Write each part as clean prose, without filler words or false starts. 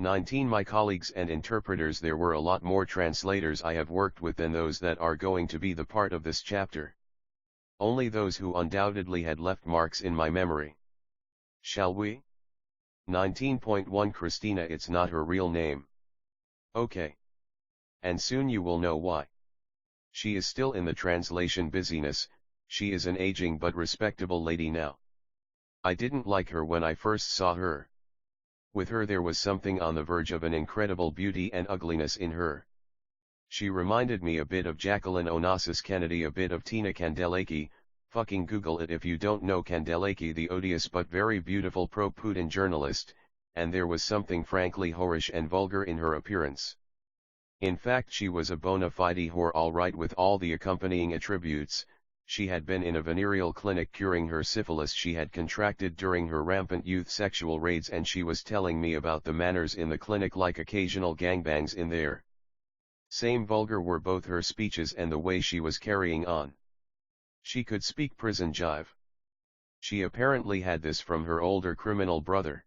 19 My colleagues and interpreters. There were a lot more translators I have worked with than those that are going to be the part of this chapter. Only those who undoubtedly had left marks in my memory. Shall we? 19.1 Christina. It's not her real name. Okay. And soon you will know why. She is still in the translation busyness. She is an aging but respectable lady now. I didn't like her when I first saw her. With her there was something on the verge of an incredible beauty and ugliness in her. She reminded me a bit of Jacqueline Onassis Kennedy, a bit of Tina Kandelaki. Fucking Google it if you don't know Kandelaki, the odious but very beautiful pro-Putin journalist, and there was something frankly whorish and vulgar in her appearance. In fact, she was a bona fide whore, all right, with all the accompanying attributes. She had been in a venereal clinic curing her syphilis she had contracted during her rampant youth sexual raids, and she was telling me about the manners in the clinic, like occasional gangbangs in there. Same vulgar were both her speeches and the way she was carrying on. She could speak prison jive. She apparently had this from her older criminal brother.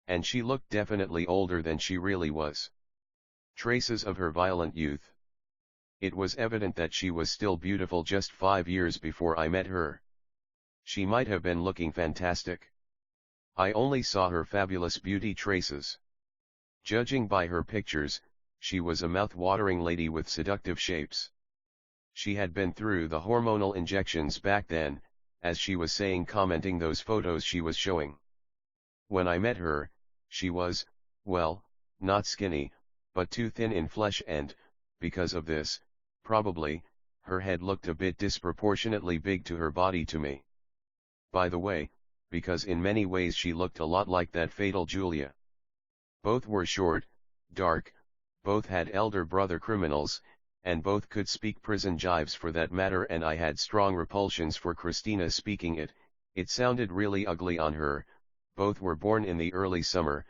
And she looked definitely older than she really was. Traces of her violent youth. It was evident that she was still beautiful just 5 years before I met her. She might have been looking fantastic. I only saw her fabulous beauty traces. Judging by her pictures, she was a mouth-watering lady with seductive shapes. She had been through the hormonal injections back then, as she was saying, commenting those photos she was showing. When I met her, she was, well, not skinny, but too thin in flesh, and, because of this, probably, her head looked a bit disproportionately big to her body to me. By the way, because in many ways she looked a lot like that fatal Julia. Both were short, dark, both had elder brother criminals, and both could speak prison jives for that matter, and I had strong repulsions for Christina speaking it. It sounded really ugly on her. Both were born in the early summer,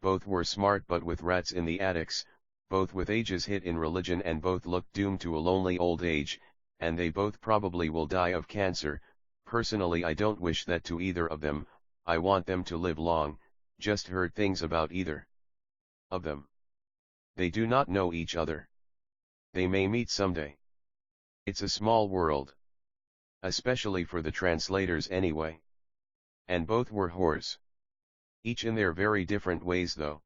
both were smart but with rats in the attics, both with ages hit in religion, and both looked doomed to a lonely old age, and they both probably will die of cancer. Personally, I don't wish that to either of them. I want them to live long. Just heard things about either of them. They do not know each other. They may meet someday. It's a small world. Especially for the translators anyway. And both were whores. Each in their very different ways though.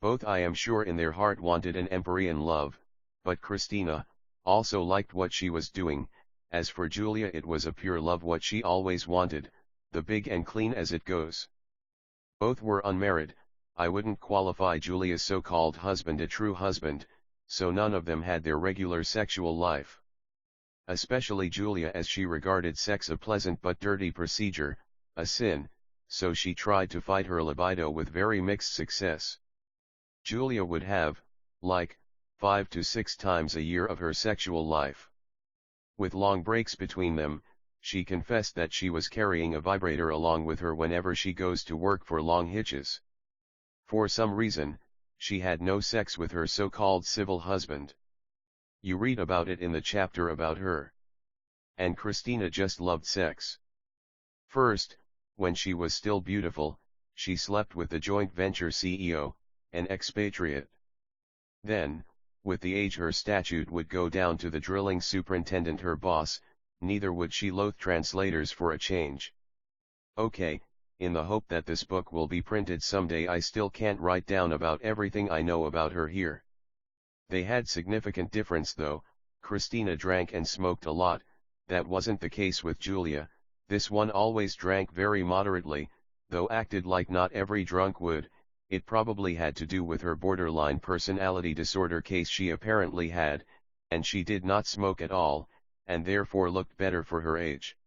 Both, I am sure, in their heart wanted an empyrean love, but Christina also liked what she was doing. As for Julia, it was a pure love, what she always wanted, the big and clean as it goes. Both were unmarried. I wouldn't qualify Julia's so-called husband a true husband, so none of them had their regular sexual life. Especially Julia, as she regarded sex a pleasant but dirty procedure, a sin, so she tried to fight her libido with very mixed success. Julia would have, like, 5 to 6 times a year of her sexual life. With long breaks between them, she confessed that she was carrying a vibrator along with her whenever she goes to work for long hitches. For some reason, she had no sex with her so-called civil husband. You read about it in the chapter about her. And Christina just loved sex. First, when she was still beautiful, she slept with the joint venture CEO, an expatriate. Then, with the age her statute would go down to the drilling superintendent, her boss. Neither would she loathe translators for a change. Okay, in the hope that this book will be printed someday, I still can't write down about everything I know about her here. They had significant difference though. Christina drank and smoked a lot. That wasn't the case with Julia. This one always drank very moderately, though acted like not every drunk would. It probably had to do with her borderline personality disorder case she apparently had, and she did not smoke at all, and therefore looked better for her age.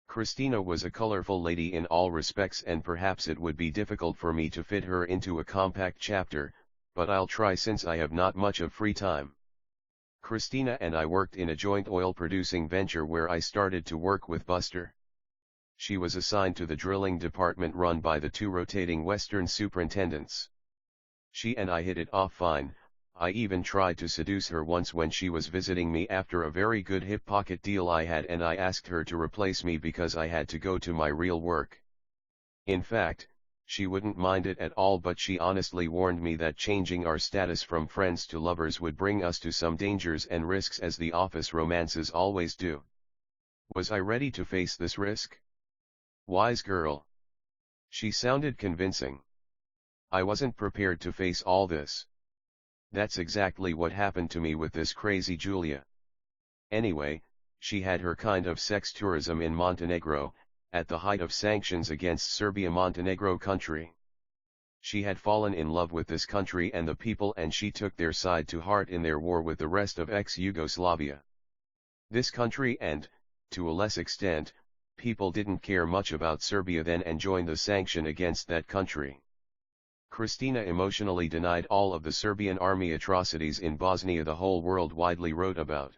Christina was a colorful lady in all respects, and perhaps it would be difficult for me to fit her into a compact chapter, but I'll try since I have not much of free time. Christina and I worked in a joint oil-producing venture where I started to work with Buster. She was assigned to the drilling department run by the 2 rotating Western superintendents. She and I hit it off fine. I even tried to seduce her once when she was visiting me after a very good hip pocket deal I had, and I asked her to replace me because I had to go to my real work. In fact, She wouldn't mind it at all, but she honestly warned me that changing our status from friends to lovers would bring us to some dangers and risks, as the office romances always do. Was I ready to face this risk? Wise girl. She sounded convincing. I wasn't prepared to face all this. That's exactly what happened to me with this crazy Julia. Anyway, she had her kind of sex tourism in Montenegro, at the height of sanctions against Serbia-Montenegro country. She had fallen in love with this country and the people, and she took their side to heart in their war with the rest of ex-Yugoslavia. This country and, to a less extent, people didn't care much about Serbia then and joined the sanction against that country. Christina emotionally denied all of the Serbian army atrocities in Bosnia the whole world widely wrote about.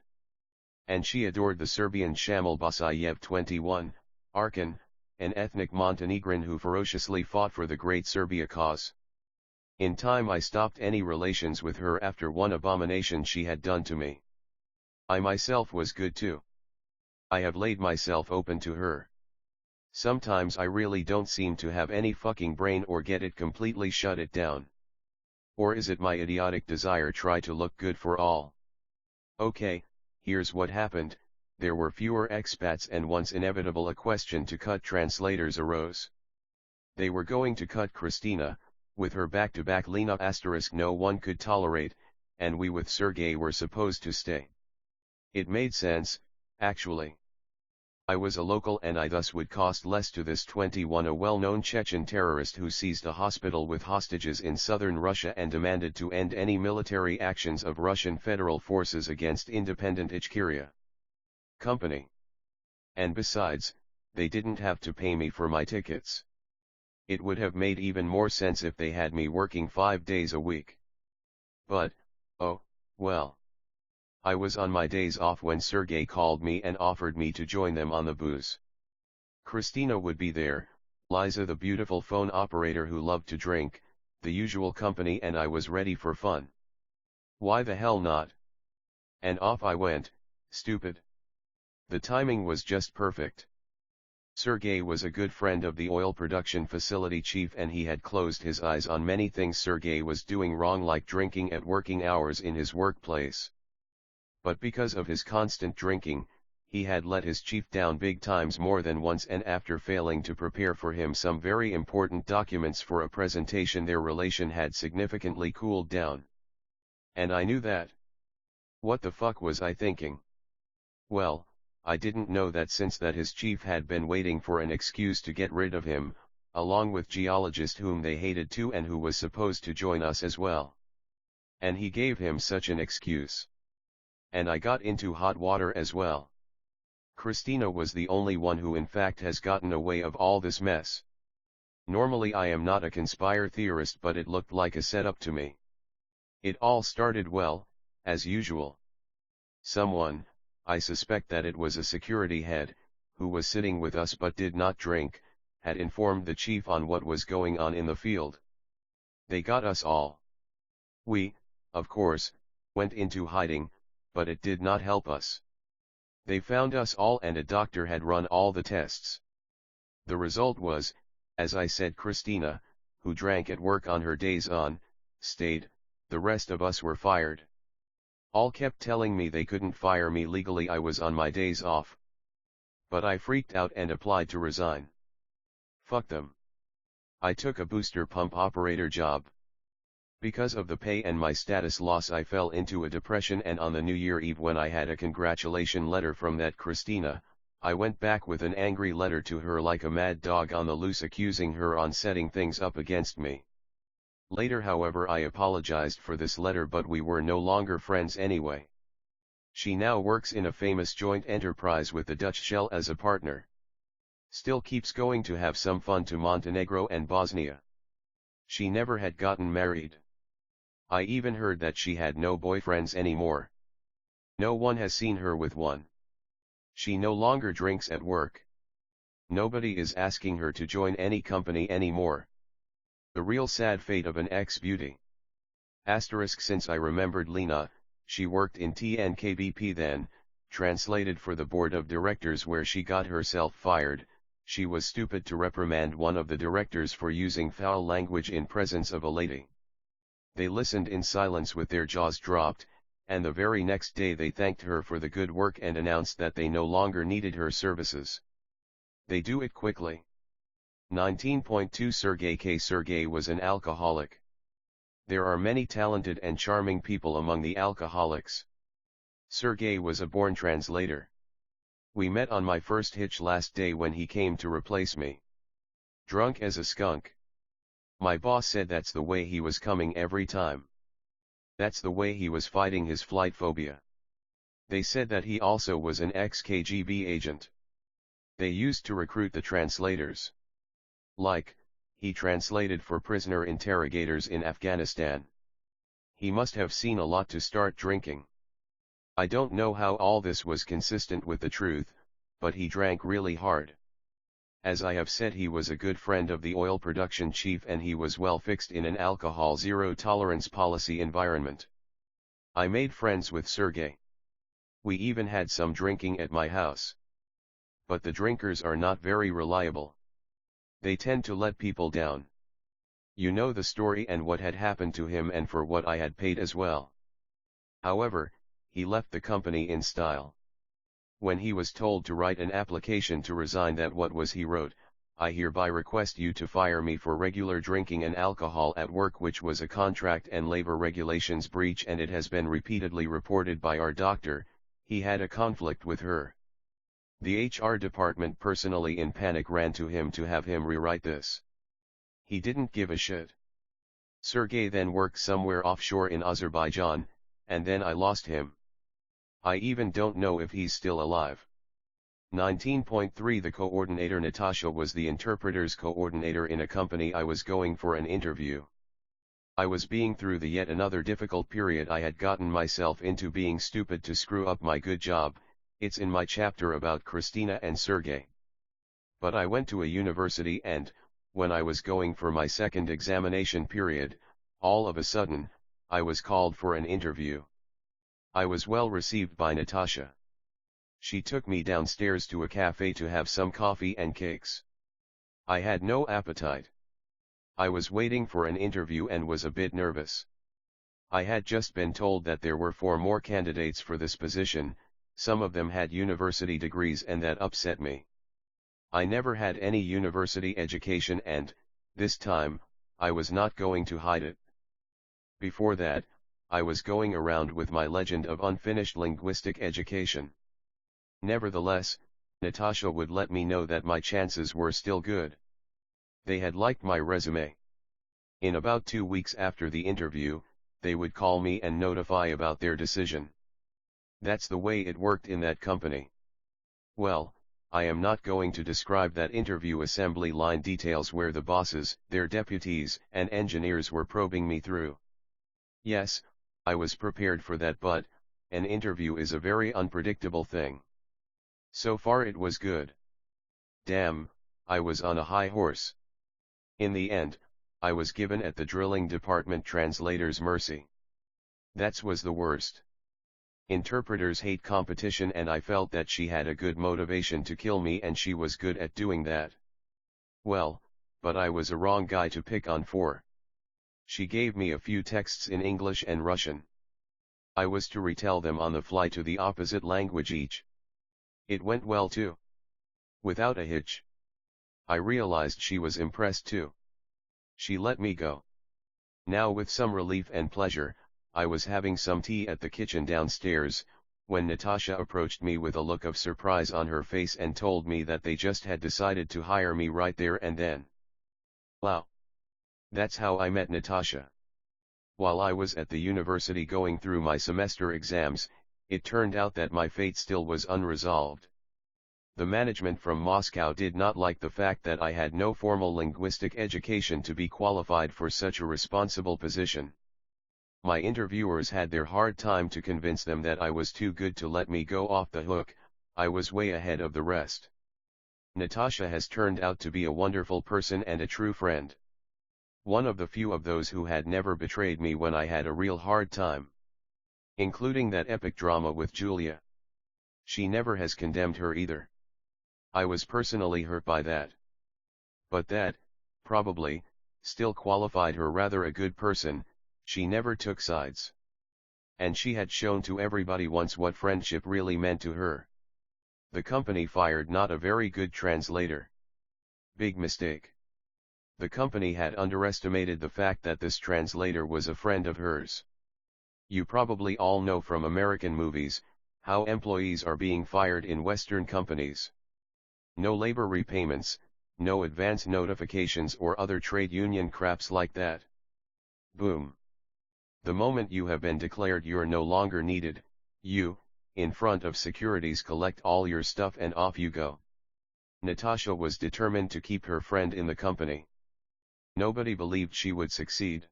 And she adored the Serbian Shamil Basajev 21, Arkan, an ethnic Montenegrin who ferociously fought for the Great Serbia cause. In time I stopped any relations with her after one abomination she had done to me. I myself was good too. I have laid myself open to her. Sometimes I really don't seem to have any fucking brain or get it completely shut it down. Or is it my idiotic desire try to look good for all? Okay, here's what happened. There were fewer expats, and once inevitable a question to cut translators arose. They were going to cut Christina, with her back-to-back Lena * no one could tolerate, and we with Sergei were supposed to stay. It made sense, actually. I was a local and I thus would cost less to this 21, a well-known Chechen terrorist who seized a hospital with hostages in southern Russia and demanded to end any military actions of Russian federal forces against independent Ichkeria Company. And besides, they didn't have to pay me for my tickets. It would have made even more sense if they had me working 5 days a week. But, oh, well. I was on my days off when Sergei called me and offered me to join them on the booze. Christina would be there, Liza the beautiful phone operator who loved to drink, the usual company, and I was ready for fun. Why the hell not? And off I went, stupid. The timing was just perfect. Sergei was a good friend of the oil production facility chief, and he had closed his eyes on many things Sergei was doing wrong, like drinking at working hours in his workplace. But because of his constant drinking, he had let his chief down big times more than once, and after failing to prepare for him some very important documents for a presentation, their relation had significantly cooled down. And I knew that. What the fuck was I thinking? Well, I didn't know that since that his chief had been waiting for an excuse to get rid of him, along with geologist whom they hated too and who was supposed to join us as well. And he gave him such an excuse. And I got into hot water as well. Christina was the only one who in fact has gotten away of all this mess. Normally I am not a conspire theorist, but it looked like a setup to me. It all started well, as usual. Someone, I suspect that it was a security head, who was sitting with us but did not drink, had informed the chief on what was going on in the field. They got us all. We, of course, went into hiding, but it did not help us. They found us all and a doctor had run all the tests. The result was, as I said, Christina, who drank at work on her days on, stayed, the rest of us were fired. All kept telling me they couldn't fire me legally, I was on my days off. But I freaked out and applied to resign. Fuck them. I took a booster pump operator job. Because of the pay and my status loss, I fell into a depression, and on the New Year Eve, when I had a congratulation letter from that Christina, I went back with an angry letter to her like a mad dog on the loose, accusing her on setting things up against me. Later, however, I apologized for this letter, but we were no longer friends anyway. She now works in a famous joint enterprise with the Dutch Shell as a partner. Still keeps going to have some fun to Montenegro and Bosnia. She never had gotten married. I even heard that she had no boyfriends anymore. No one has seen her with one. She no longer drinks at work. Nobody is asking her to join any company anymore. The real sad fate of an ex-beauty. Since I remembered Lena, she worked in TNKBP then, translated for the board of directors, where she got herself fired, She was stupid to reprimand one of the directors for using foul language in presence of a lady. They listened in silence with their jaws dropped, and the very next day they thanked her for the good work and announced that they no longer needed her services. They do it quickly. 19.2 Sergei was an alcoholic. There are many talented and charming people among the alcoholics. Sergei was a born translator. We met on my first hitch last day when he came to replace me. Drunk as a skunk. My boss said that's the way he was coming every time. That's the way he was fighting his flight phobia. They said that he also was an ex-KGB agent. They used to recruit the translators. Like, he translated for prisoner interrogators in Afghanistan. He must have seen a lot to start drinking. I don't know how all this was consistent with the truth, but he drank really hard. As I have said, he was a good friend of the oil production chief and he was well fixed in an alcohol zero-tolerance policy environment. I made friends with Sergei. We even had some drinking at my house. But the drinkers are not very reliable. They tend to let people down. You know the story and what had happened to him and for what I had paid as well. However, he left the company in style. When he was told to write an application to resign, that what was he wrote, "I hereby request you to fire me for regular drinking and alcohol at work," which was a contract and labor regulations breach, and it has been repeatedly reported by our doctor. He had a conflict with her. The HR department personally in panic ran to him to have him rewrite this. He didn't give a shit. Sergei then worked somewhere offshore in Azerbaijan, and then I lost him. I even don't know if he's still alive. 19.3 The coordinator Natasha was the interpreter's coordinator in a company I was going for an interview. I was being through the yet another difficult period I had gotten myself into, being stupid to screw up my good job. It's in my chapter about Christina and Sergei. But I went to a university and, when I was going for my second examination period, all of a sudden, I was called for an interview. I was well received by Natasha. She took me downstairs to a cafe to have some coffee and cakes. I had no appetite. I was waiting for an interview and was a bit nervous. I had just been told that there were 4 more candidates for this position. Some of them had university degrees and that upset me. I never had any university education and, this time, I was not going to hide it. Before that, I was going around with my legend of unfinished linguistic education. Nevertheless, Natasha would let me know that my chances were still good. They had liked my resume. In about 2 weeks after the interview, they would call me and notify about their decision. That's the way it worked in that company. Well, I am not going to describe that interview assembly line details where the bosses, their deputies, and engineers were probing me through. Yes, I was prepared for that, but an interview is a very unpredictable thing. So far it was good. Damn, I was on a high horse. In the end, I was given at the drilling department translator's mercy. That was the worst. Interpreters hate competition and I felt that she had a good motivation to kill me and she was good at doing that. Well, but I was a wrong guy to pick on for. She gave me a few texts in English and Russian. I was to retell them on the fly to the opposite language each. It went well too. Without a hitch. I realized she was impressed too. She let me go. Now with some relief and pleasure, I was having some tea at the kitchen downstairs, when Natasha approached me with a look of surprise on her face and told me that they just had decided to hire me right there and then. Wow. That's how I met Natasha. While I was at the university going through my semester exams, it turned out that my fate still was unresolved. The management from Moscow did not like the fact that I had no formal linguistic education to be qualified for such a responsible position. My interviewers had their hard time to convince them that I was too good to let me go off the hook. I was way ahead of the rest. Natasha has turned out to be a wonderful person and a true friend. One of the few of those who had never betrayed me when I had a real hard time. Including that epic drama with Julia. She never has condemned her either. I was personally hurt by that. But that, probably, still qualified her rather a good person. She never took sides. And she had shown to everybody once what friendship really meant to her. The company fired not a very good translator. Big mistake. The company had underestimated the fact that this translator was a friend of hers. You probably all know from American movies, how employees are being fired in Western companies. No labor repayments, no advance notifications or other trade union craps like that. Boom. The moment you have been declared you're no longer needed, you, in front of securities, collect all your stuff and off you go. Natasha was determined to keep her friend in the company. Nobody believed she would succeed.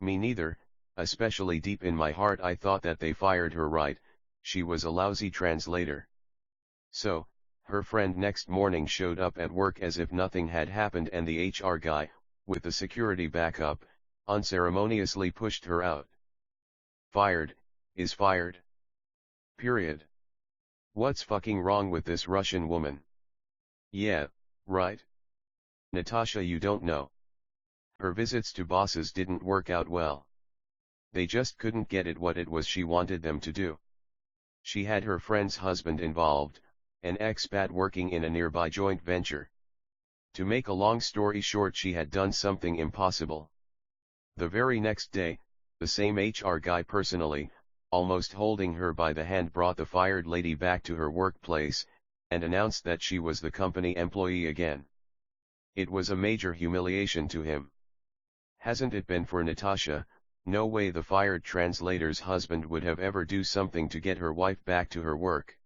Me neither, especially deep in my heart I thought that they fired her right, she was a lousy translator. So, her friend next morning showed up at work as if nothing had happened, and the HR guy, with the security backup, unceremoniously pushed her out. Fired, is fired. Period. What's fucking wrong with this Russian woman? Yeah, right. Natasha, you don't know. Her visits to bosses didn't work out well. They just couldn't get it what it was she wanted them to do. She had her friend's husband involved, an expat working in a nearby joint venture. To make a long story short, she had done something impossible. The very next day, the same HR guy personally, almost holding her by the hand, brought the fired lady back to her workplace, and announced that she was the company employee again. It was a major humiliation to him. Hasn't it been for Natasha, no way the fired translator's husband would have ever do something to get her wife back to her work.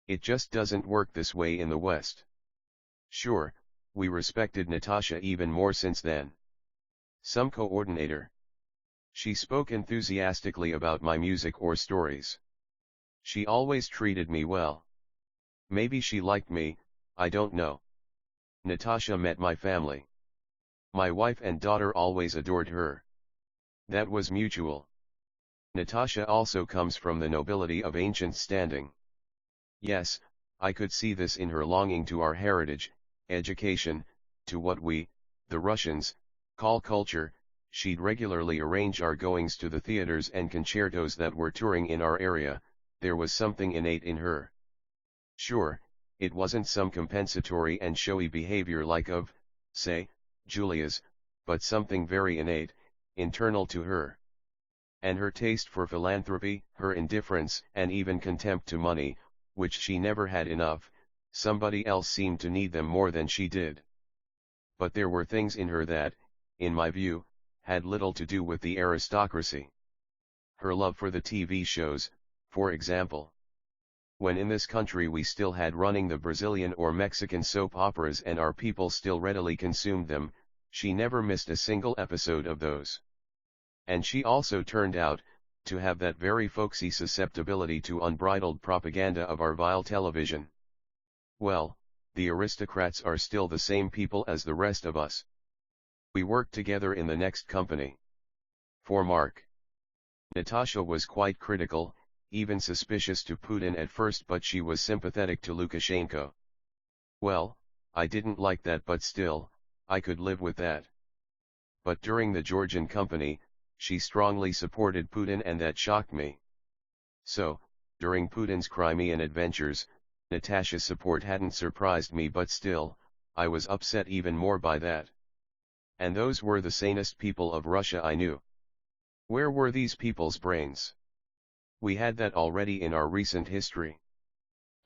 It just doesn't work this way in the West. Sure, we respected Natasha even more since then. Some coordinator. She spoke enthusiastically about my music or stories. She always treated me well. Maybe she liked me, I don't know. Natasha met my family. My wife and daughter always adored her. That was mutual. Natasha also comes from the nobility of ancient standing. Yes, I could see this in her longing to our heritage, education, to what we, the Russians, call culture. She'd regularly arrange our goings to the theaters and concertos that were touring in our area. There was something innate in her. Sure, it wasn't some compensatory and showy behavior like of, say, Julia's, but something very innate, internal to her. And her taste for philanthropy, her indifference and even contempt to money, which she never had enough, somebody else seemed to need them more than she did. But there were things in her that, in my view, had little to do with the aristocracy. Her love for the TV shows, for example. When in this country we still had running the Brazilian or Mexican soap operas and our people still readily consumed them, she never missed a single episode of those. And she also turned out to have that very folksy susceptibility to unbridled propaganda of our vile television. Well, the aristocrats are still the same people as the rest of us. We worked together in the next company. For Mark. Natasha was quite critical, even suspicious to Putin at first, but she was sympathetic to Lukashenko. Well, I didn't like that, but still, I could live with that. But during the Georgian company, she strongly supported Putin, and that shocked me. So, during Putin's Crimean adventures, Natasha's support hadn't surprised me, but still, I was upset even more by that. And those were the sanest people of Russia I knew. Where were these people's brains? We had that already in our recent history.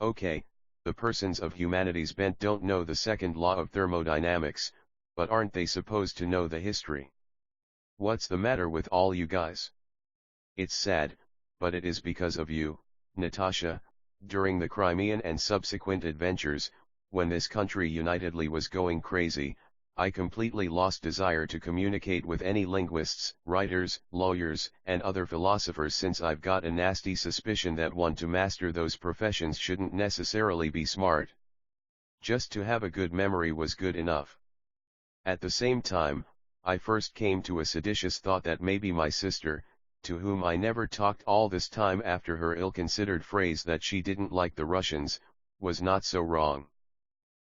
Okay, the persons of humanities bent don't know the second law of thermodynamics, but aren't they supposed to know the history? What's the matter with all you guys? It's sad, but it is because of you, Natasha. During the Crimean and subsequent adventures, when this country unitedly was going crazy, I completely lost desire to communicate with any linguists, writers, lawyers, and other philosophers, since I've got a nasty suspicion that one to master those professions shouldn't necessarily be smart. Just to have a good memory was good enough. At the same time, I first came to a seditious thought that maybe my sister, to whom I never talked all this time after her ill-considered phrase that she didn't like the Russians, was not so wrong.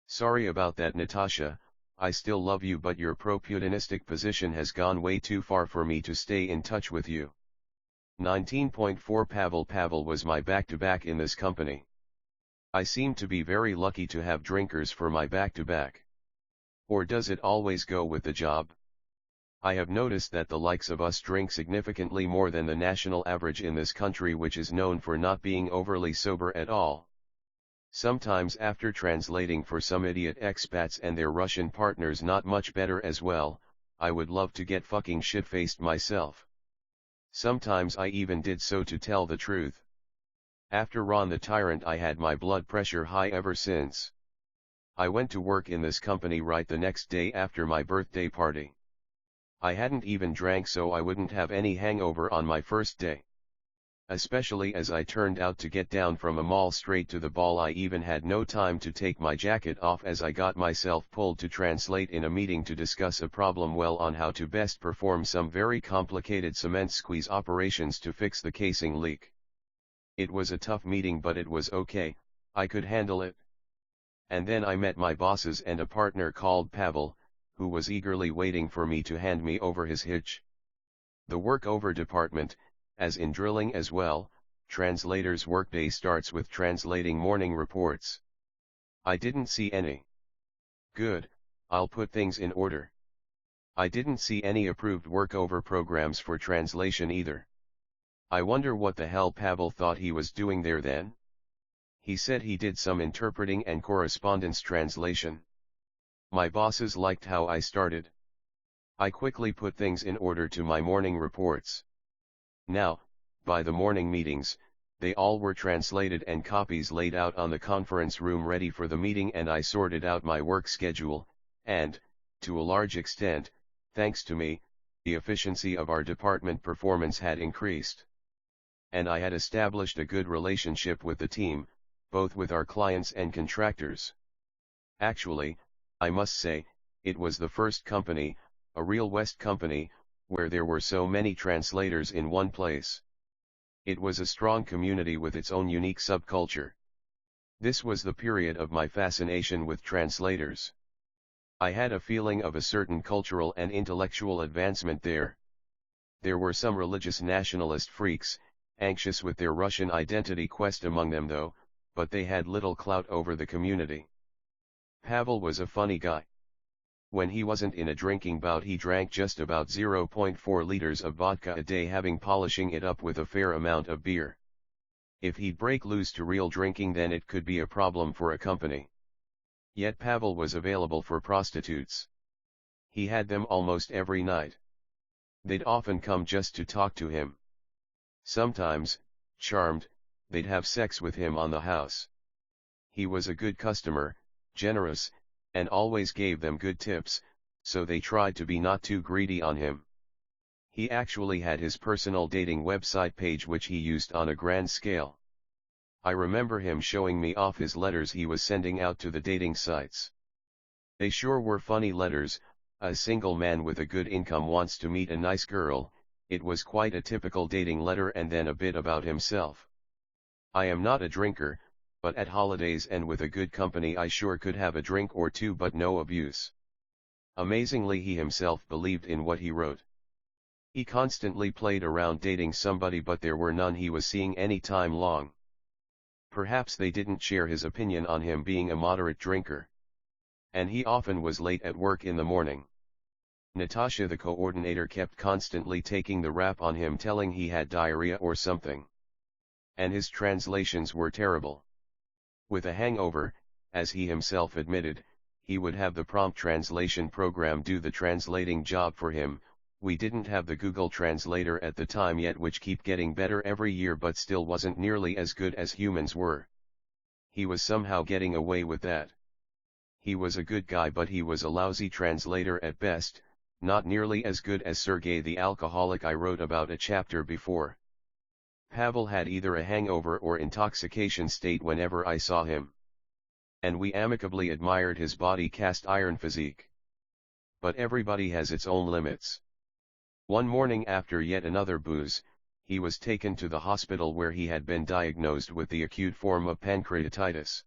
Sorry about that, Natasha, I still love you, but your pro-Putinistic position has gone way too far for me to stay in touch with you. 19.4 Pavel was my back-to-back in this company. I seem to be very lucky to have drinkers for my back-to-back. Or does it always go with the job? I have noticed that the likes of us drink significantly more than the national average in this country, which is known for not being overly sober at all. Sometimes after translating for some idiot expats and their Russian partners not much better as well, I would love to get fucking shit-faced myself. Sometimes I even did so, to tell the truth. After Ron the Tyrant, I had my blood pressure high ever since. I went to work in this company right the next day after my birthday party. I hadn't even drank, so I wouldn't have any hangover on my first day. Especially as I turned out to get down from a mall straight to the ball. I even had no time to take my jacket off, as I got myself pulled to translate in a meeting to discuss a problem on how to best perform some very complicated cement squeeze operations to fix the casing leak. It was a tough meeting, but it was okay, I could handle it. And then I met my bosses and a partner called Pavel, who was eagerly waiting for me to hand me over his hitch. The workover department, as in drilling as well, translators' workday starts with translating morning reports. I didn't see any. Good, I'll put things in order. I didn't see any approved workover programs for translation either. I wonder what the hell Pavel thought he was doing there then? He said he did some interpreting and correspondence translation. My bosses liked how I started. I quickly put things in order to my morning reports. Now, by the morning meetings, they all were translated and copies laid out on the conference room ready for the meeting, and I sorted out my work schedule, and, to a large extent, thanks to me, the efficiency of our department performance had increased. And I had established a good relationship with the team, both with our clients and contractors. Actually, I must say, it was the first company, a real West company, where there were so many translators in one place. It was a strong community with its own unique subculture. This was the period of my fascination with translators. I had a feeling of a certain cultural and intellectual advancement there. There were some religious nationalist freaks, anxious with their Russian identity quest among them though, but they had little clout over the community. Pavel was a funny guy. When he wasn't in a drinking bout, he drank just about 0.4 liters of vodka a day, having polishing it up with a fair amount of beer. If he'd break loose to real drinking, then it could be a problem for a company. Yet Pavel was available for prostitutes. He had them almost every night. They'd often come just to talk to him. Sometimes, charmed, they'd have sex with him on the house. He was a good customer, generous, and always gave them good tips, so they tried to be not too greedy on him. He actually had his personal dating website page, which he used on a grand scale. I remember him showing me off his letters he was sending out to the dating sites. They sure were funny letters. A single man with a good income wants to meet a nice girl. It was quite a typical dating letter, and then a bit about himself. I am not a drinker, but at holidays and with a good company I sure could have a drink or two, but no abuse. Amazingly, he himself believed in what he wrote. He constantly played around dating somebody, but there were none he was seeing any time long. Perhaps they didn't share his opinion on him being a moderate drinker. And he often was late at work in the morning. Natasha, the coordinator, kept constantly taking the rap on him, telling he had diarrhea or something. And his translations were terrible. With a hangover, as he himself admitted, he would have the prompt translation program do the translating job for him. We didn't have the Google Translator at the time yet, which kept getting better every year but still wasn't nearly as good as humans were. He was somehow getting away with that. He was a good guy, but he was a lousy translator at best, not nearly as good as Sergei the alcoholic I wrote about a chapter before. Pavel had either a hangover or intoxication state whenever I saw him. And we amicably admired his body cast iron physique. But everybody has its own limits. One morning, after yet another booze, he was taken to the hospital where he had been diagnosed with the acute form of pancreatitis.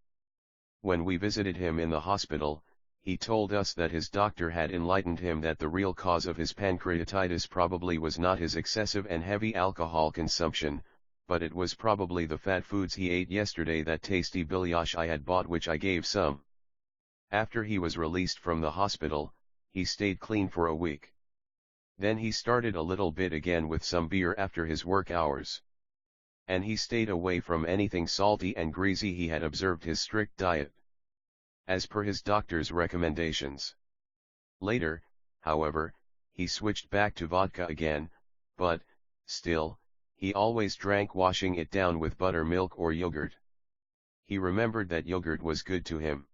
When we visited him in the hospital, he told us that his doctor had enlightened him that the real cause of his pancreatitis probably was not his excessive and heavy alcohol consumption, but it was probably the fat foods he ate yesterday, that tasty bilyas I had bought, which I gave some. After he was released from the hospital, he stayed clean for a week. Then he started a little bit again with some beer after his work hours. And he stayed away from anything salty and greasy. He had observed his strict diet, as per his doctor's recommendations. Later, however, he switched back to vodka again, but, still, he always drank, washing it down with buttermilk or yogurt. He remembered that yogurt was good to him.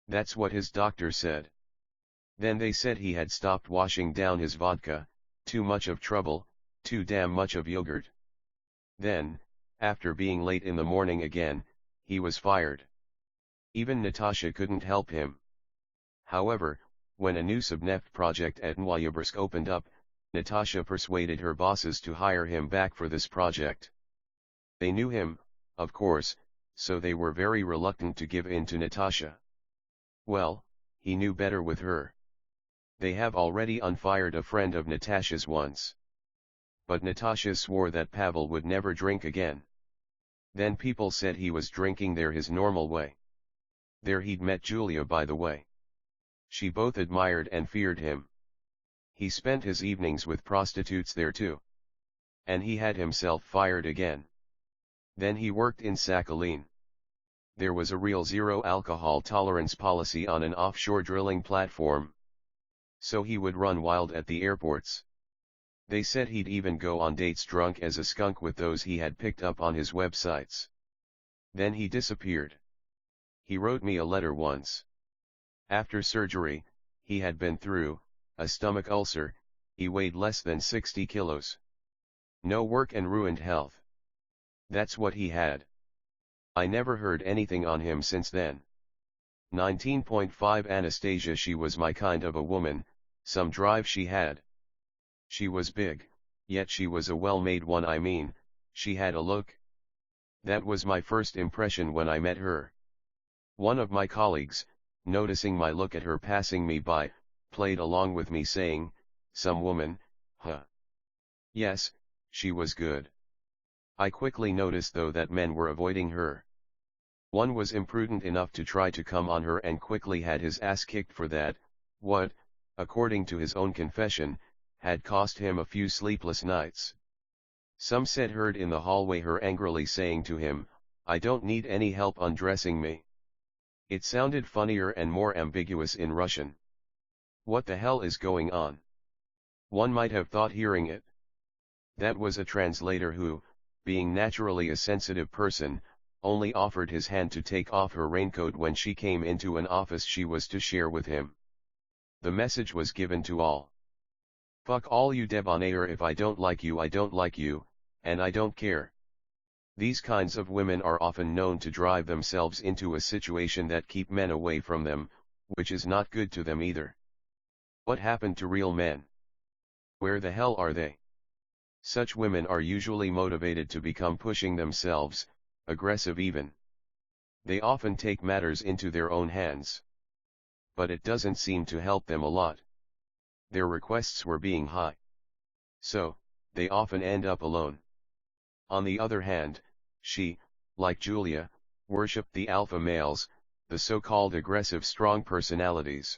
That's what his doctor said. Then they said he had stopped washing down his vodka, too much of trouble, too damn much of yogurt. Then, after being late in the morning again, he was fired. Even Natasha couldn't help him. However, when a new subneft project at Noyabrsk opened up, Natasha persuaded her bosses to hire him back for this project. They knew him, of course, so they were very reluctant to give in to Natasha. Well, he knew better with her. They have already unfired a friend of Natasha's once. But Natasha swore that Pavel would never drink again. Then people said he was drinking there his normal way. There he'd met Julia, by the way. She both admired and feared him. He spent his evenings with prostitutes there too. And he had himself fired again. Then he worked in Sakhalin. There was a real zero alcohol tolerance policy on an offshore drilling platform. So he would run wild at the airports. They said he'd even go on dates drunk as a skunk with those he had picked up on his websites. Then he disappeared. He wrote me a letter once. After surgery, he had been through a stomach ulcer. He weighed less than 60 kilos. No work and ruined health. That's what he had. I never heard anything on him since then. 19.5 Anastasia, she was my kind of a woman, some drive she had. She was big, yet she was a well-made one. I mean, she had a look. That was my first impression when I met her. One of my colleagues, noticing my look at her passing me by, played along with me saying, "Some woman, huh?" Yes, she was good. I quickly noticed though that men were avoiding her. One was imprudent enough to try to come on her and quickly had his ass kicked for that, what, according to his own confession, had cost him a few sleepless nights. Some said heard in the hallway her angrily saying to him, "I don't need any help undressing me." It sounded funnier and more ambiguous in Russian. What the hell is going on? One might have thought hearing it. That was a translator who, being naturally a sensitive person, only offered his hand to take off her raincoat when she came into an office she was to share with him. The message was given to all. Fuck all you debonair, if I don't like you I don't like you, and I don't care. These kinds of women are often known to drive themselves into a situation that keep men away from them, which is not good to them either. What happened to real men? Where the hell are they? Such women are usually motivated to become pushing themselves, aggressive even. They often take matters into their own hands. But it doesn't seem to help them a lot. Their requests were being high. So, they often end up alone. On the other hand, she, like Julia, worshipped the alpha males, the so-called aggressive strong personalities.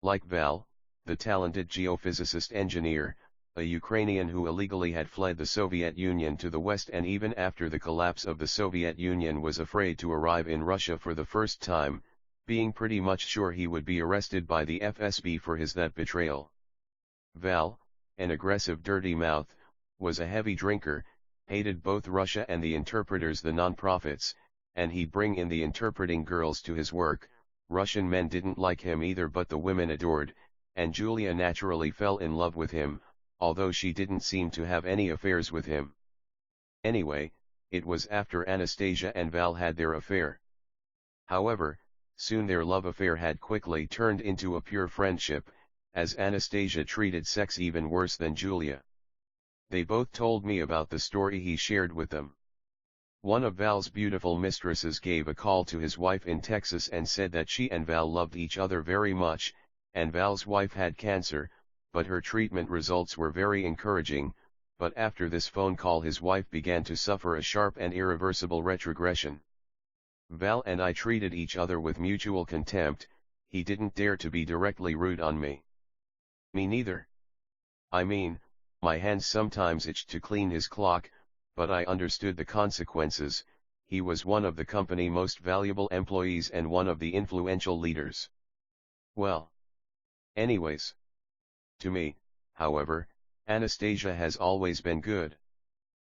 Like Val, the talented geophysicist engineer, a Ukrainian who illegally had fled the Soviet Union to the West and even after the collapse of the Soviet Union was afraid to arrive in Russia for the first time, being pretty much sure he would be arrested by the FSB for that betrayal. Val, an aggressive dirty mouth, was a heavy drinker, hated both Russia and the interpreters, the non-profits, and he'd bring in the interpreting girls to his work. Russian men didn't like him either, but the women adored, and Julia naturally fell in love with him, although she didn't seem to have any affairs with him. Anyway, it was after Anastasia and Val had their affair. However, soon their love affair had quickly turned into a pure friendship, as Anastasia treated sex even worse than Julia. They both told me about the story he shared with them. One of Val's beautiful mistresses gave a call to his wife in Texas and said that she and Val loved each other very much, and Val's wife had cancer, but her treatment results were very encouraging, but after this phone call his wife began to suffer a sharp and irreversible retrogression. Val and I treated each other with mutual contempt. He didn't dare to be directly rude on me. Me neither. I mean, my hands sometimes itched to clean his clock, but I understood the consequences. He was one of the company's most valuable employees and one of the influential leaders. Well. Anyways. To me, however, Anastasia has always been good.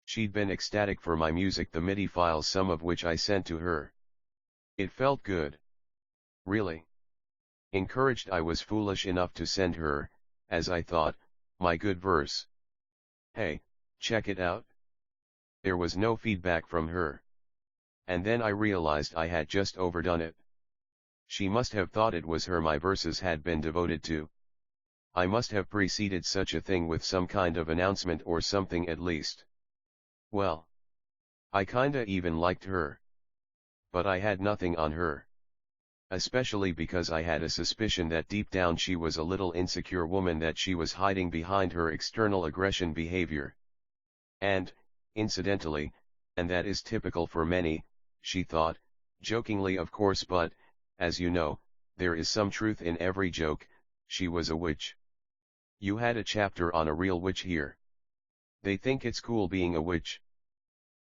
She'd been ecstatic for my music, the MIDI files, some of which I sent to her. It felt good. Really. Encouraged, I was foolish enough to send her, as I thought, my good verse. Hey, check it out. There was no feedback from her. And then I realized I had just overdone it. She must have thought it was her my verses had been devoted to. I must have preceded such a thing with some kind of announcement or something at least. Well. I kinda even liked her. But I had nothing on her. Especially because I had a suspicion that deep down she was a little insecure woman, that she was hiding behind her external aggression behavior. And, incidentally, and that is typical for many, she thought, jokingly of course, but, as you know, there is some truth in every joke, she was a witch. You had a chapter on a real witch here. They think it's cool being a witch.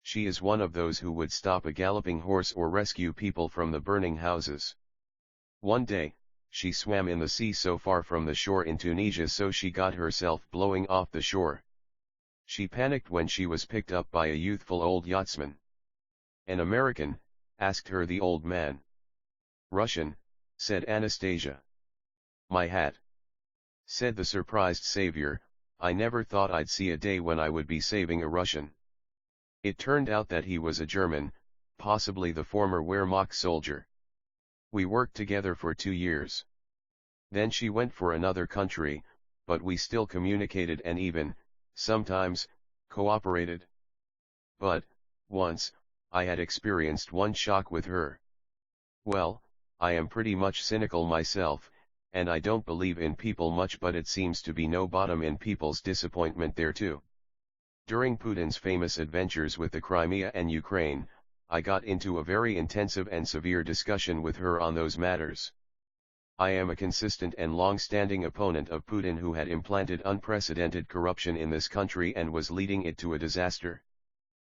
She is one of those who would stop a galloping horse or rescue people from the burning houses. One day, she swam in the sea so far from the shore in Tunisia so she got herself blowing off the shore. She panicked when she was picked up by a youthful old yachtsman. An American, asked her the old man. Russian, said Anastasia. My hat, said the surprised savior. I never thought I'd see a day when I would be saving a Russian. It turned out that he was a German, possibly the former Wehrmacht soldier. We worked together for 2 years. Then she went for another country, but we still communicated and even, sometimes, cooperated. But, once, I had experienced one shock with her. Well, I am pretty much cynical myself, and I don't believe in people much, but it seems to be no bottom in people's disappointment there too. During Putin's famous adventures with the Crimea and Ukraine, I got into a very intensive and severe discussion with her on those matters. I am a consistent and long-standing opponent of Putin, who had implanted unprecedented corruption in this country and was leading it to a disaster.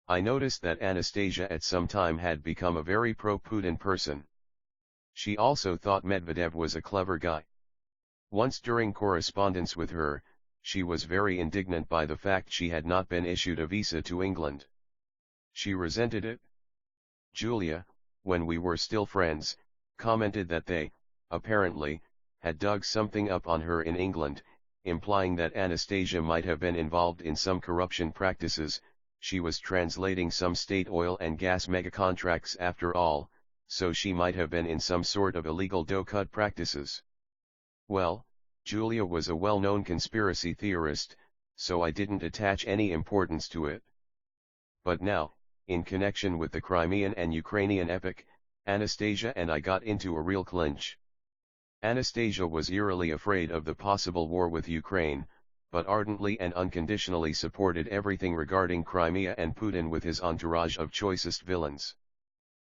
I noticed that Anastasia at some time had become a very pro-Putin person. She also thought Medvedev was a clever guy. Once during correspondence with her, she was very indignant by the fact she had not been issued a visa to England. She resented it. Julia, when we were still friends, commented that they, apparently, had dug something up on her in England, implying that Anastasia might have been involved in some corruption practices. She was translating some state oil and gas megacontracts after all, so she might have been in some sort of illegal dough-cut practices. Well, Julia was a well-known conspiracy theorist, so I didn't attach any importance to it. But now, in connection with the Crimean and Ukrainian epic, Anastasia and I got into a real clinch. Anastasia was eerily afraid of the possible war with Ukraine, but ardently and unconditionally supported everything regarding Crimea and Putin with his entourage of choicest villains.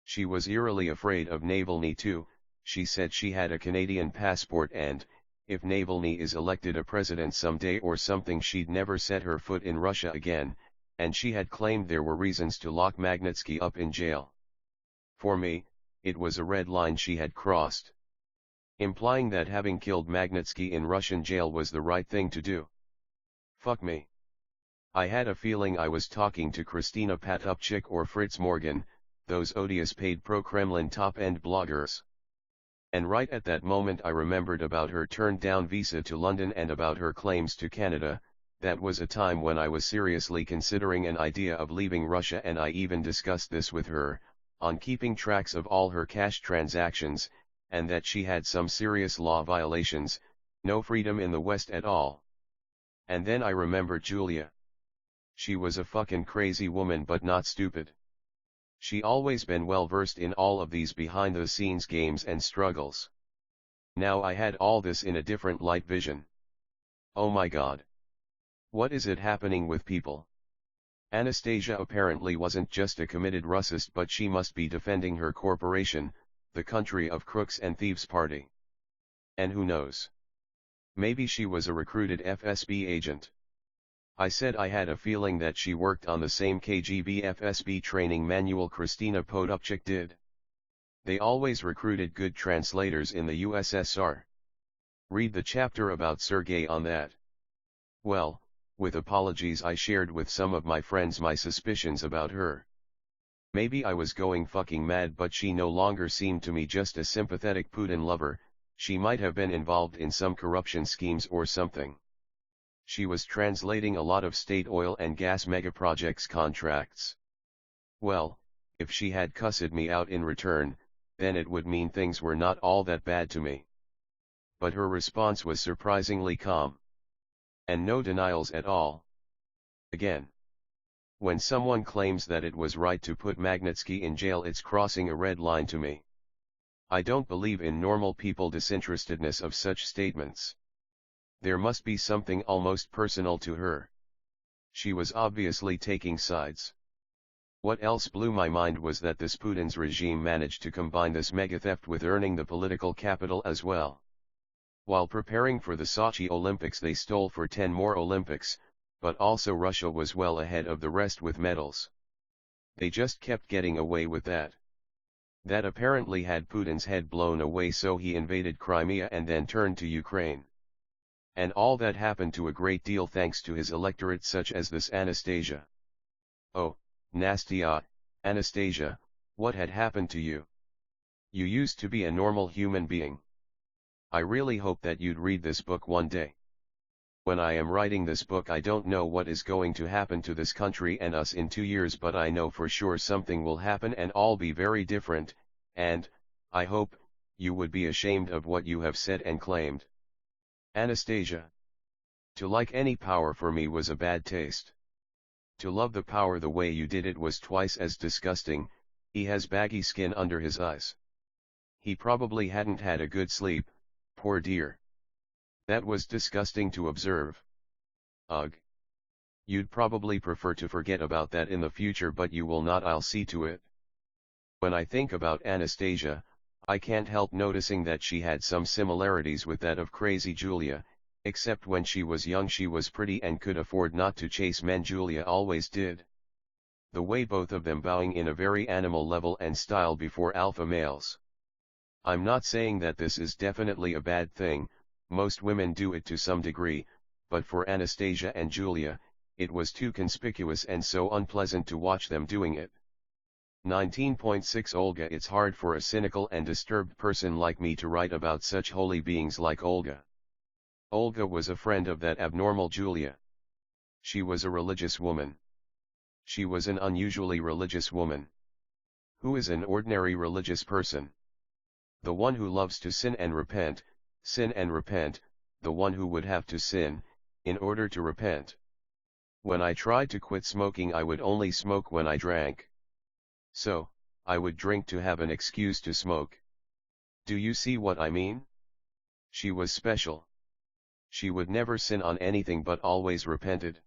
She was eerily afraid of Navalny too. She said she had a Canadian passport and, if Navalny is elected a president someday or something, she'd never set her foot in Russia again, and she had claimed there were reasons to lock Magnitsky up in jail. For me, it was a red line she had crossed. Implying that having killed Magnitsky in Russian jail was the right thing to do. Fuck me. I had a feeling I was talking to Christina Patupchik or Fritz Morgan, those odious paid pro-Kremlin top-end bloggers. And right at that moment I remembered about her turned-down visa to London and about her claims to Canada. That was a time when I was seriously considering an idea of leaving Russia, and I even discussed this with her, on keeping tracks of all her cash transactions, and that she had some serious law violations, no freedom in the West at all. And then I remembered Julia. She was a fucking crazy woman but not stupid. She always been well versed in all of these behind-the-scenes games and struggles. Now I had all this in a different light vision. Oh my god. What is it happening with people? Anastasia apparently wasn't just a committed Russist, but she must be defending her corporation, the country of crooks and thieves party. And who knows? Maybe she was a recruited FSB agent. I said I had a feeling that she worked on the same KGB FSB training manual Kristina Podobchik did. They always recruited good translators in the USSR. Read the chapter about Sergei on that. Well, with apologies, I shared with some of my friends my suspicions about her. Maybe I was going fucking mad, but she no longer seemed to me just a sympathetic Putin lover. She might have been involved in some corruption schemes or something. She was translating a lot of state oil and gas megaprojects contracts. Well, if she had cussed me out in return, then it would mean things were not all that bad to me. But her response was surprisingly calm. And no denials at all. Again. When someone claims that it was right to put Magnitsky in jail, it's crossing a red line to me. I don't believe in normal people disinterestedness of such statements. There must be something almost personal to her. She was obviously taking sides. What else blew my mind was that this Putin's regime managed to combine this mega theft with earning the political capital as well. While preparing for the Sochi Olympics, they stole for 10 more Olympics, but also Russia was well ahead of the rest with medals. They just kept getting away with that. That apparently had Putin's head blown away, so he invaded Crimea and then turned to Ukraine. And all that happened to a great deal thanks to his electorate such as this Anastasia. Oh, Nastia, Anastasia, what had happened to you? You used to be a normal human being. I really hope that you'd read this book one day. When I am writing this book, I don't know what is going to happen to this country and us in 2 years, but I know for sure something will happen and all be very different, and, I hope, you would be ashamed of what you have said and claimed. Anastasia. To like any power for me was a bad taste. To love the power the way you did it was twice as disgusting. He has baggy skin under his eyes. He probably hadn't had a good sleep, poor dear. That was disgusting to observe. Ugh. You'd probably prefer to forget about that in the future, but you will not. I'll see to it. When I think about Anastasia, I can't help noticing that she had some similarities with that of crazy Julia, except when she was young she was pretty and could afford not to chase men. Julia always did. The way both of them bowing in a very animal level and style before alpha males. I'm not saying that this is definitely a bad thing. Most women do it to some degree, but for Anastasia and Julia, it was too conspicuous and so unpleasant to watch them doing it. 19.6 Olga. It's hard for a cynical and disturbed person like me to write about such holy beings like Olga. Olga was a friend of that abnormal Julia. She was a religious woman. She was an unusually religious woman. Who is an ordinary religious person? The one who loves to sin and repent, the one who would have to sin, in order to repent. When I tried to quit smoking, I would only smoke when I drank. So, I would drink to have an excuse to smoke. Do you see what I mean? She was special. She would never sin on anything but always repented.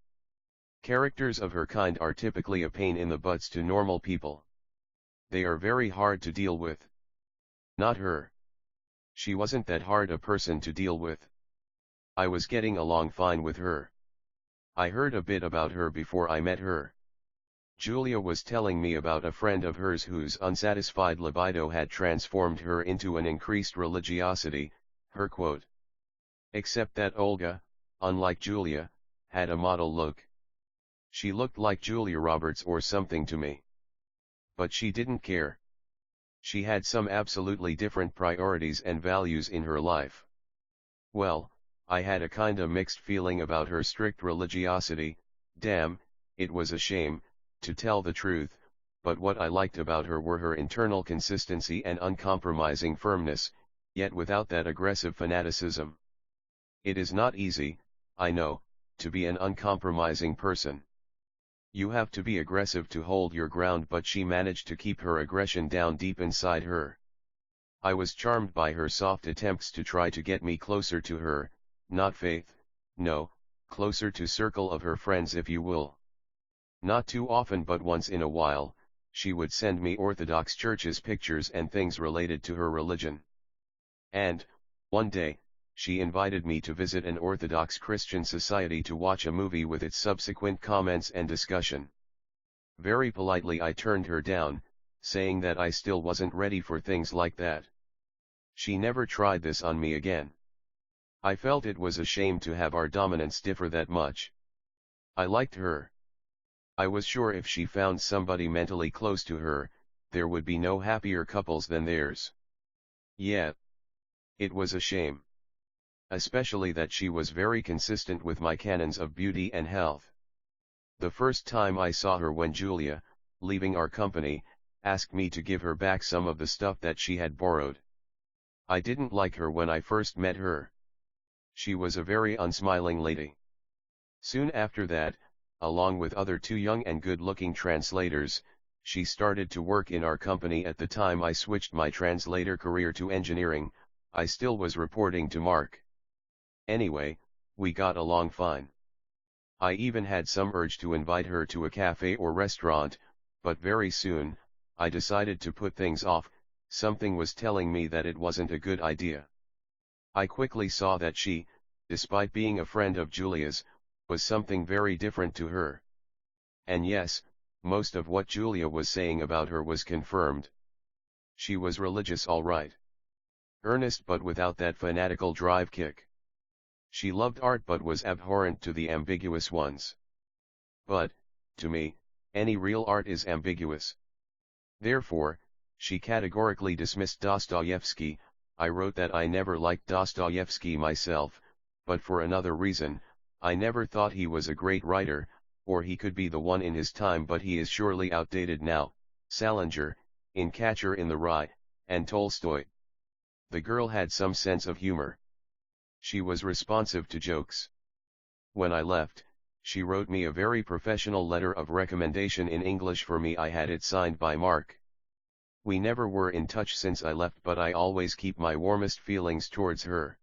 Characters of her kind are typically a pain in the butts to normal people. They are very hard to deal with. Not her. She wasn't that hard a person to deal with. I was getting along fine with her. I heard a bit about her before I met her. Julia was telling me about a friend of hers whose unsatisfied libido had transformed her into an increased religiosity, her quote. Except that Olga, unlike Julia, had a model look. She looked like Julia Roberts or something to me. But she didn't care. She had some absolutely different priorities and values in her life. Well, I had a kinda mixed feeling about her strict religiosity. Damn, it was a shame, to tell the truth, but what I liked about her were her internal consistency and uncompromising firmness, yet without that aggressive fanaticism. It is not easy, I know, to be an uncompromising person. You have to be aggressive to hold your ground, but she managed to keep her aggression down deep inside her. I was charmed by her soft attempts to try to get me closer to her, not faith, no, closer to circle of her friends if you will. Not too often, but once in a while, she would send me Orthodox churches pictures and things related to her religion. And, one day, she invited me to visit an Orthodox Christian society to watch a movie with its subsequent comments and discussion. Very politely I turned her down, saying that I still wasn't ready for things like that. She never tried this on me again. I felt it was a shame to have our dominance differ that much. I liked her. I was sure if she found somebody mentally close to her, there would be no happier couples than theirs. Yeah. It was a shame. Especially that she was very consistent with my canons of beauty and health. The first time I saw her, when Julia, leaving our company, asked me to give her back some of the stuff that she had borrowed. I didn't like her when I first met her. She was a very unsmiling lady. Soon after that, along with other two young and good-looking translators, she started to work in our company. At the time I switched my translator career to engineering, I still was reporting to Mark. Anyway, we got along fine. I even had some urge to invite her to a cafe or restaurant, but very soon, I decided to put things off. Something was telling me that it wasn't a good idea. I quickly saw that she, despite being a friend of Julia's, was something very different to her. And yes, most of what Julia was saying about her was confirmed. She was religious, all right. Earnest, but without that fanatical drive kick. She loved art but was abhorrent to the ambiguous ones. But, to me, any real art is ambiguous. Therefore, she categorically dismissed Dostoevsky. I wrote that I never liked Dostoevsky myself, but for another reason. I never thought he was a great writer, or he could be the one in his time, but he is surely outdated now. Salinger, in Catcher in the Rye, and Tolstoy. The girl had some sense of humor. She was responsive to jokes. When I left, she wrote me a very professional letter of recommendation in English for me. I had it signed by Mark. We never were in touch since I left, but I always keep my warmest feelings towards her.